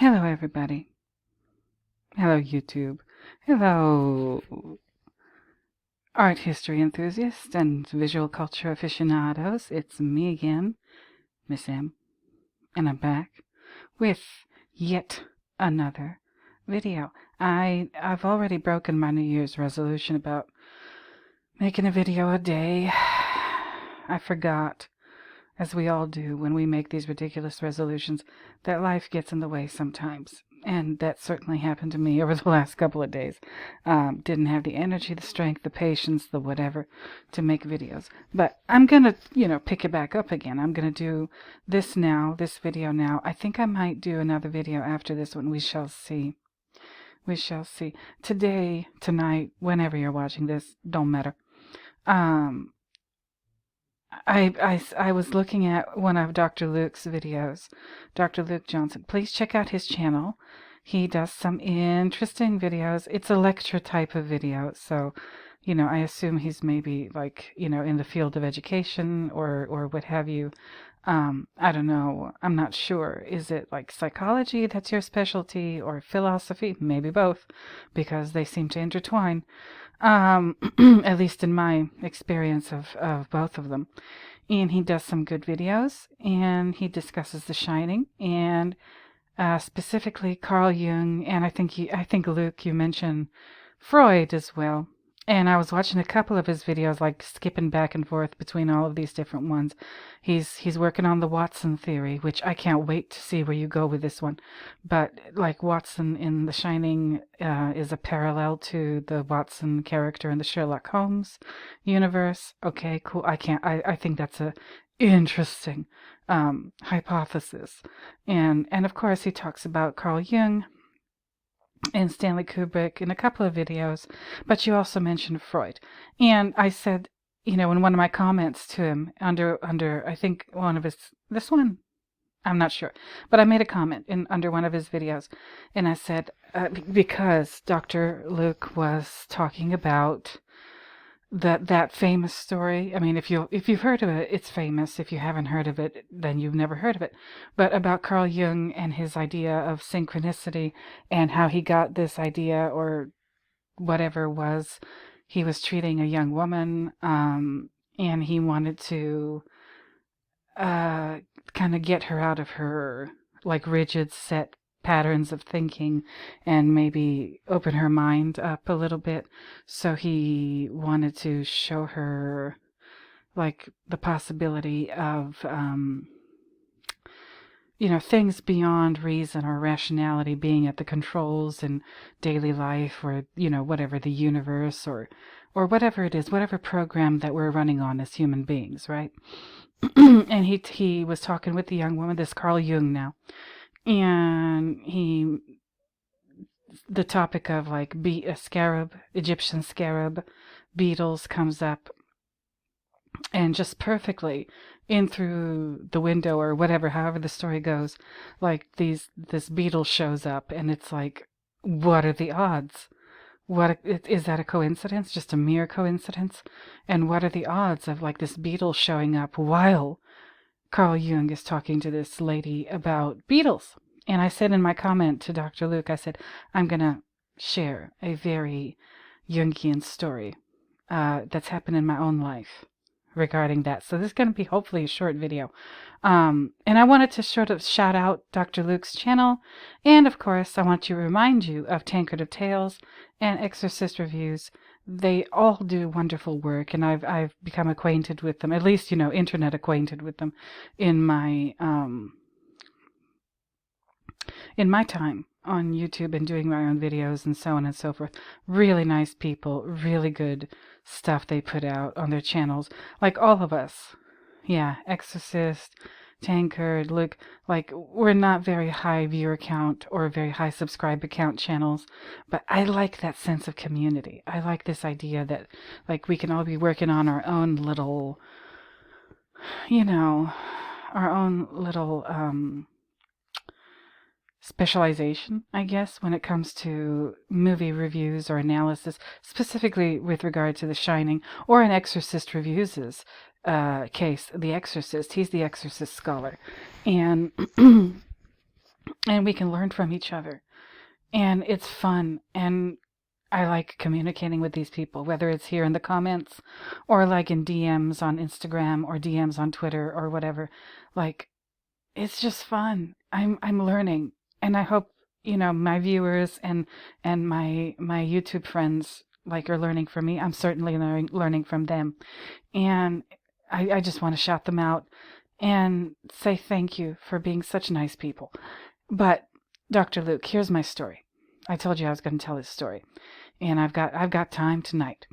Hello, everybody. Hello, YouTube. Hello, art history enthusiasts and visual culture aficionados. It's me again, Miss M, and I'm back with yet another video. I've already broken my New Year's resolution about making a video a day. I forgot, as we all do when we make these ridiculous resolutions, that life gets in the way sometimes. And that certainly happened to me over the last couple of days. Didn't have the energy, the strength, the patience, the whatever to make videos. But I'm going to, pick it back up again. I'm going to do this video now. I think I might do another video after this one. We shall see. We shall see. Today, tonight, whenever you're watching this, don't matter. I was looking at one of Dr. Luke's videos, Dr. Luke Johnson. Please check out his channel. He does some interesting videos. It's a lecture type of video, so, I assume he's maybe in the field of education or what have you. I don't know. I'm not sure. Is it like psychology that's your specialty or philosophy? Maybe both, because they seem to intertwine. At least in my experience of both of them. And he does some good videos, and he discusses The Shining, and specifically Carl Jung, and I think Luke, you mentioned Freud as well. And I was watching a couple of his videos, like skipping back and forth between all of these different ones. He's working on the Watson theory, which I can't wait to see where you go with this one. But like Watson in The Shining is a parallel to the Watson character in the Sherlock Holmes universe. Okay, cool. I think that's a interesting hypothesis. And of course he talks about Carl Jung and Stanley Kubrick in a couple of videos, but you also mentioned Freud. And I said, in one of my comments to him under I think one of his, this one, I'm not sure, but I made a comment under one of his videos, and I said, because Dr. Luke was talking about that famous story. I mean, if you've heard of it, it's famous. If you haven't heard of it, then you've never heard of it. But about Carl Jung and his idea of synchronicity, and how he got this idea, or whatever was, he was treating a young woman, and he wanted to kind of get her out of her rigid set patterns of thinking and maybe open her mind up a little bit. So he wanted to show her the possibility of things beyond reason or rationality being at the controls in daily life, or whatever, the universe, or whatever it is, whatever program that we're running on as human beings, right? And he was talking with the young woman, this Carl Jung now, and the topic of a scarab, Egyptian scarab, beetles comes up, and just perfectly in through the window or whatever, however the story goes, this beetle shows up, and it's what are the odds? What is that, a coincidence? Just a mere coincidence? And what are the odds of this beetle showing up while Carl Jung is talking to this lady about beetles? And I said in my comment to Dr. Luke, I said, I'm going to share a very Jungian story that's happened in my own life regarding that. So this is going to be hopefully a short video. And I wanted to sort of shout out Dr. Luke's channel. And of course, I want to remind you of Tankard of Tales and Exorcist Reviews. They all do wonderful work, and I've become acquainted with them, at least, internet acquainted with them in my time on YouTube and doing my own videos and so on and so forth. Really nice people, really good stuff they put out on their channels, like all of us. Yeah, Exorcist, Tankard, Luke, we're not very high viewer count or very high subscriber count channels, but I like that sense of community. I like this idea that we can all be working on our own little, specialization, I guess, when it comes to movie reviews or analysis, specifically with regard to The Shining, or in Exorcist Reviews' case, The Exorcist. He's the Exorcist scholar. And and we can learn from each other. And it's fun, and I like communicating with these people, whether it's here in the comments or like in DMs on Instagram or DMs on Twitter or whatever. Like, it's just fun. I'm learning, and I hope, my viewers and my YouTube friends like are learning from me. I'm certainly learning from them, and I just want to shout them out and say thank you for being such nice people. But Dr. Luke, here's my story. I told you I was going to tell this story, and I've got time tonight.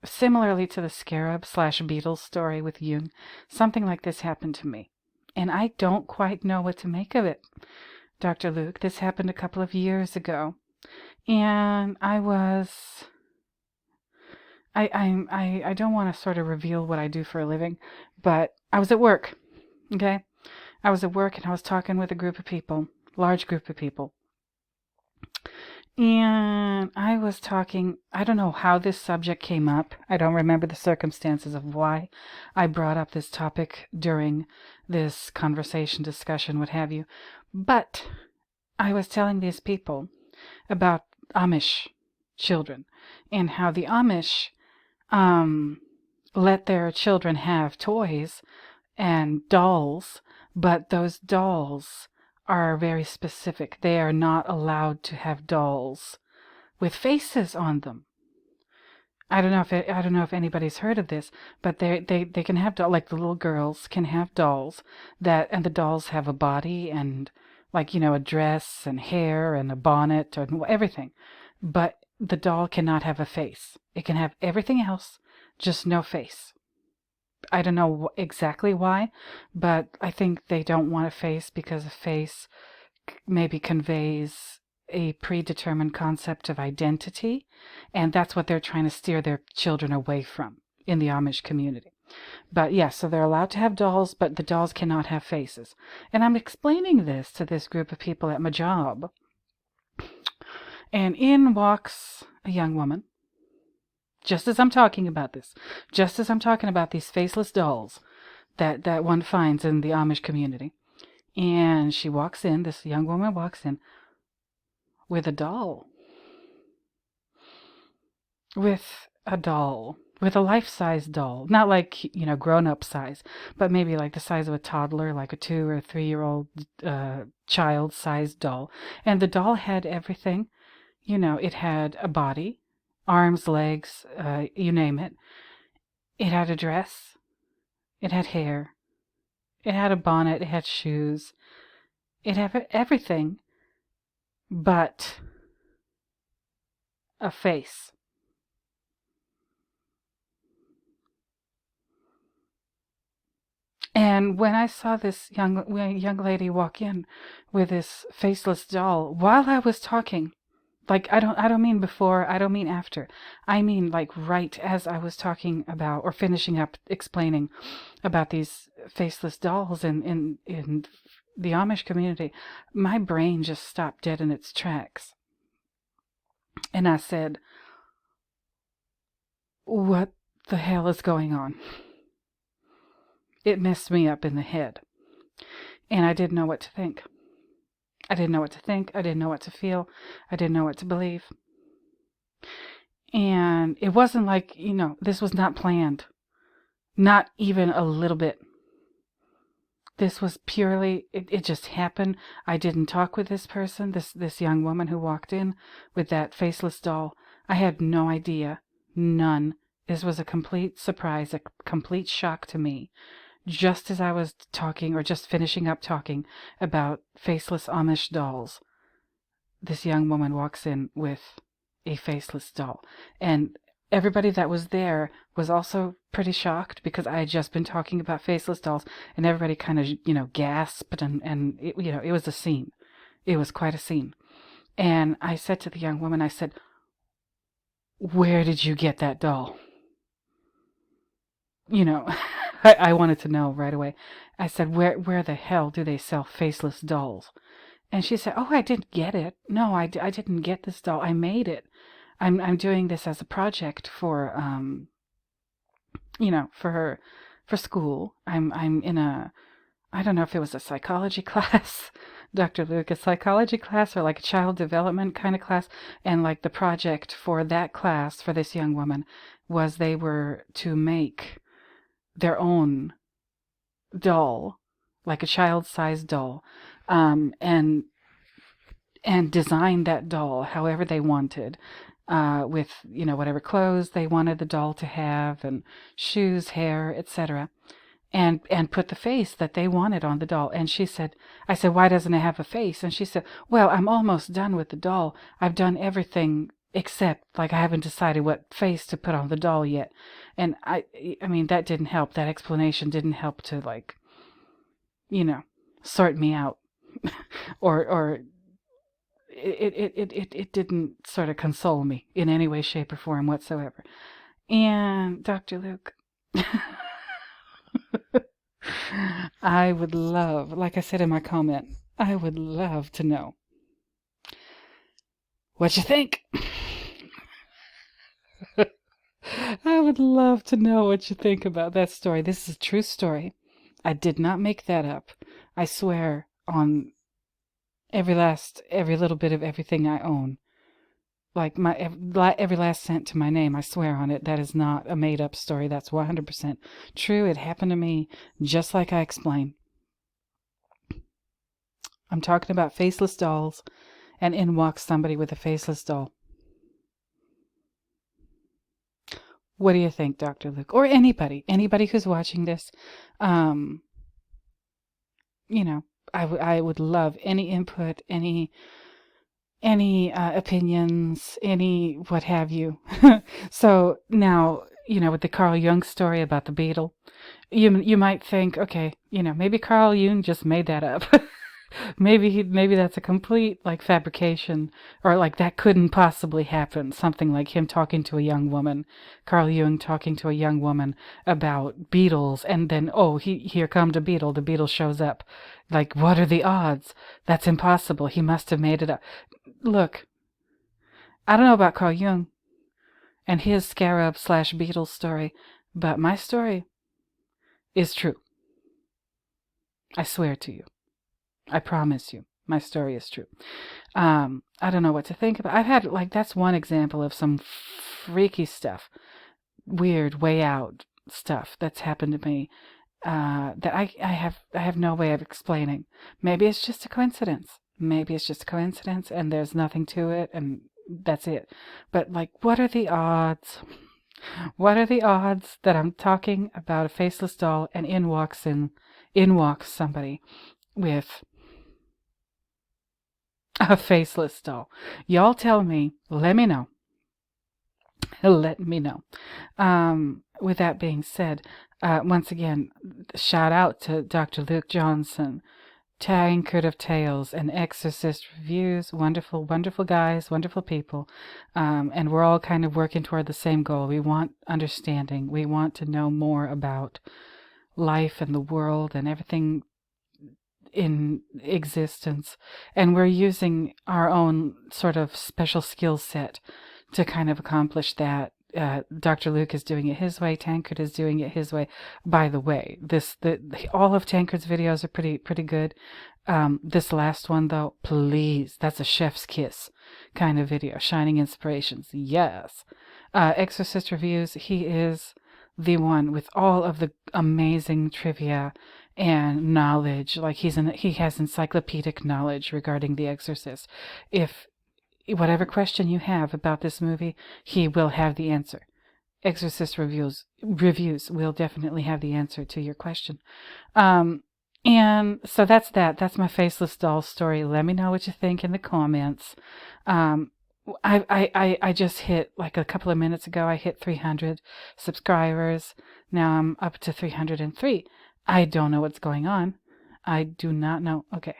Similarly to the scarab/beetle story with Jung, something like this happened to me, and I don't quite know what to make of it. Dr. Luke, this happened a couple of years ago, and I don't want to sort of reveal what I do for a living, but I was at work, okay? I was at work and I was talking with a group of people, large group of people. And I was talking, I don't know how this subject came up. I don't remember the circumstances of why I brought up this topic during this conversation, discussion, what have you. But I was telling these people about Amish children and how the Amish let their children have toys and dolls, but those dolls are very specific. They are not allowed to have dolls with faces on them. I don't know if anybody's heard of this, but they can have like the little girls can have dolls and the dolls have a body and like a dress and hair and a bonnet and everything, but the doll cannot have a face. It can have everything else, just no face. I don't know exactly why, but I think they don't want a face because a face maybe conveys a predetermined concept of identity, and that's what they're trying to steer their children away from in the Amish community. But yes, so they're allowed to have dolls, but the dolls cannot have faces. And I'm explaining this to this group of people at my job, and in walks a young woman. Just as I'm talking about this, just as I'm talking about these faceless dolls that one finds in the Amish community. And she walks in, this young woman walks in with a doll. With a life-size doll. Not like, grown-up size, but maybe like the size of a toddler, like a 2 or 3-year-old child-sized doll. And the doll had everything. It had a body, arms, legs, you name it. It had a dress. It had hair. It had a bonnet. It had shoes. It had everything but a face. And when I saw this young lady walk in with this faceless doll, while I was talking, like I don't mean before, I don't mean after. I mean like right as I was talking about or finishing up explaining about these faceless dolls in the Amish community, my brain just stopped dead in its tracks. And I said, "What the hell is going on?" It messed me up in the head. And I didn't know what to think. I didn't know what to think. I didn't know what to feel. I didn't know what to believe. And it wasn't like, this was not planned. Not even a little bit. This was purely, it just happened. I didn't talk with this person, this young woman who walked in with that faceless doll. I had no idea. None. This was a complete surprise, a complete shock to me. Just as I was talking, or just finishing up talking about faceless Amish dolls, this young woman walks in with a faceless doll. And everybody that was there was also pretty shocked because I had just been talking about faceless dolls, and everybody kind of, gasped, and it, it was a scene. It was quite a scene. And I said to the young woman, I said, "Where did you get that doll?" I wanted to know right away. I said, where the hell do they sell faceless dolls? And she said, "Oh, I didn't get it. No, I didn't get this doll. I made it. I'm doing this as a project for for school. I'm in a I don't know if it was a psychology class, Dr. Luke, a psychology class or like a child development kind of class. And like the project for that class, for this young woman, was they were to make their own doll, like a child-sized doll, and design that doll however they wanted, with, whatever clothes they wanted the doll to have, and shoes, hair, etc., and put the face that they wanted on the doll. And I said, why doesn't it have a face? And she said, well, I'm almost done with the doll. I've done everything except, like, I haven't decided what face to put on the doll yet. And I mean, that didn't help. That explanation didn't help to, like, sort me out. or it didn't sort of console me in any way, shape, or form whatsoever. And Dr. Luke, I would love, like I said in my comment, I would love to know what you think. I would love to know what you think about that story. This is a true story. I did not make that up. I swear on every little bit of everything I own. Like every last cent to my name, I swear on it. That is not a made-up story. That's 100% true. It happened to me just like I explained. I'm talking about faceless dolls, and in walks somebody with a faceless doll. What do you think, Dr. Luke? Or anybody who's watching this? I would love any input, any opinions, any what have you. So now, with the Carl Jung story about the beetle, you might think, okay, maybe Carl Jung just made that up. maybe that's a complete, like, fabrication, or like that couldn't possibly happen. Something like him talking to a young woman, Carl Jung talking to a young woman about beetles, and then, oh, here comes a beetle. The beetle shows up. Like, what are the odds? That's impossible. He must have made it up. Look, I don't know about Carl Jung and his scarab/beetle story, but my story is true. I swear to you. I promise you, my story is true. I don't know what to think about. I've had, like, that's one example of some freaky stuff, weird, way out stuff that's happened to me, that I have no way of explaining. Maybe it's just a coincidence. And there's nothing to it, and that's it. But, like, what are the odds? What are the odds that I'm talking about a faceless doll, and in walks somebody with a faceless doll? Y'all tell me. Let me know. Let me know. With that being said, once again, shout out to Dr. Luke Johnson, Tankard of Tales, and Exorcist Reviews. Wonderful, wonderful guys, wonderful people. And we're all kind of working toward the same goal. We want understanding. We want to know more about life and the world and everything in existence. And we're using our own sort of special skill set to kind of accomplish that. Dr. Luke is doing it his way. Tankard is doing it his way. By the way, all of Tankard's videos are pretty good. This last one, though, please, that's a chef's kiss kind of video. Shining inspirations, yes. Exorcist Reviews, he is the one with all of the amazing trivia and knowledge. Like, he has encyclopedic knowledge regarding The Exorcist. If whatever question you have about this movie, he will have the answer. Exorcist reviews will definitely have the answer to your question. And so that's that. That's my faceless doll story. Let me know what you think in the comments. I just hit, like, a couple of minutes ago, I hit 300 subscribers. Now I'm up to 303. I don't know what's going on. I do not know. Okay.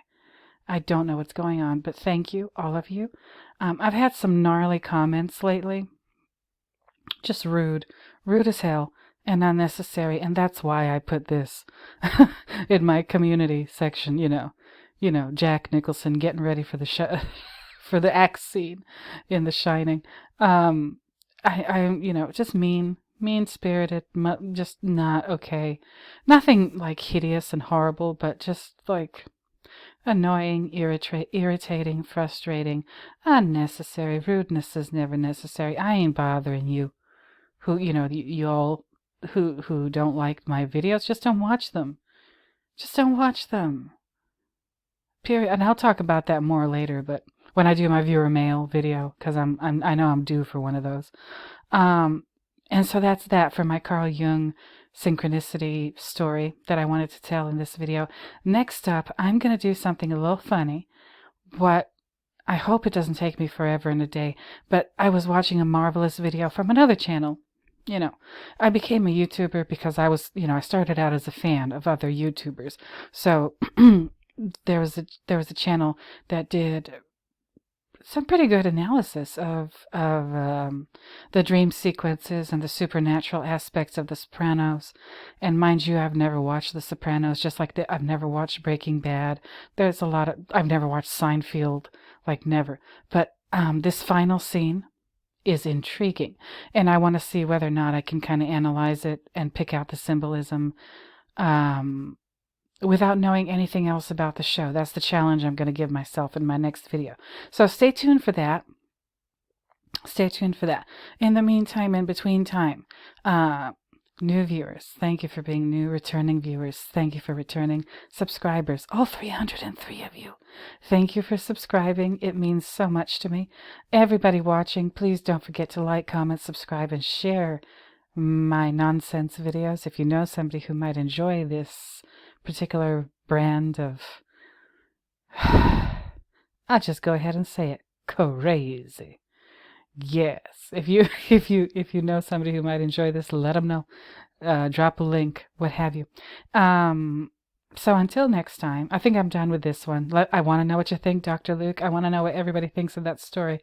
I don't know what's going on, but thank you, all of you. I've had some gnarly comments lately. Just rude as hell, and unnecessary, and that's why I put this in my community section. Jack Nicholson getting ready for the for the axe scene in The Shining. I'm just mean, mean-spirited, just not okay. Nothing like hideous and horrible, but just like annoying, irritating, frustrating, unnecessary. Rudeness is never necessary. I ain't bothering you. Who, you all who don't like my videos, just don't watch them. Just don't watch them. Period. And I'll talk about that more later, but when I do my viewer mail video, because I know I'm due for one of those. And so that's that for my Carl Jung synchronicity story that I wanted to tell in this video. Next up, I'm going to do something a little funny. What I hope it doesn't take me forever in a day, but I was watching a marvelous video from another channel. I became a YouTuber because I started out as a fan of other YouTubers. So there was a channel that did some pretty good analysis of the dream sequences and the supernatural aspects of The Sopranos. And mind you, I've never watched The Sopranos, just like I've never watched Breaking Bad. I've never watched Seinfeld, like never. But this final scene is intriguing, and I want to see whether or not I can kind of analyze it and pick out the symbolism without knowing anything else about the show. That's the challenge I'm going to give myself in my next video. So stay tuned for that. Stay tuned for that. In the meantime, in between time, new viewers, thank you for being new. Returning viewers, thank you for returning. Subscribers, all 303 of you, thank you for subscribing. It means so much to me. Everybody watching, please don't forget to like, comment, subscribe, and share my nonsense videos. If you know somebody who might enjoy this particular brand of I'll just go ahead and say it, crazy. Yes, if you know somebody who might enjoy this, let them know. Drop a link, what have you. So until next time, I think I'm done with this one. I want to know what you think, Dr. Luke. I want to know what everybody thinks of that story,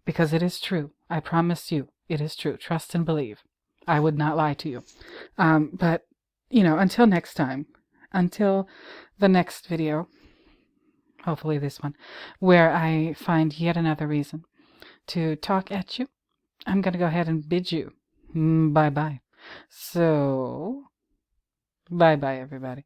because it is true. I promise you, it is true. Trust and believe. I would not lie to you. But until next time, until the next video, hopefully this one, where I find yet another reason to talk at you, I'm going to go ahead and bid you bye-bye. So, bye-bye, everybody.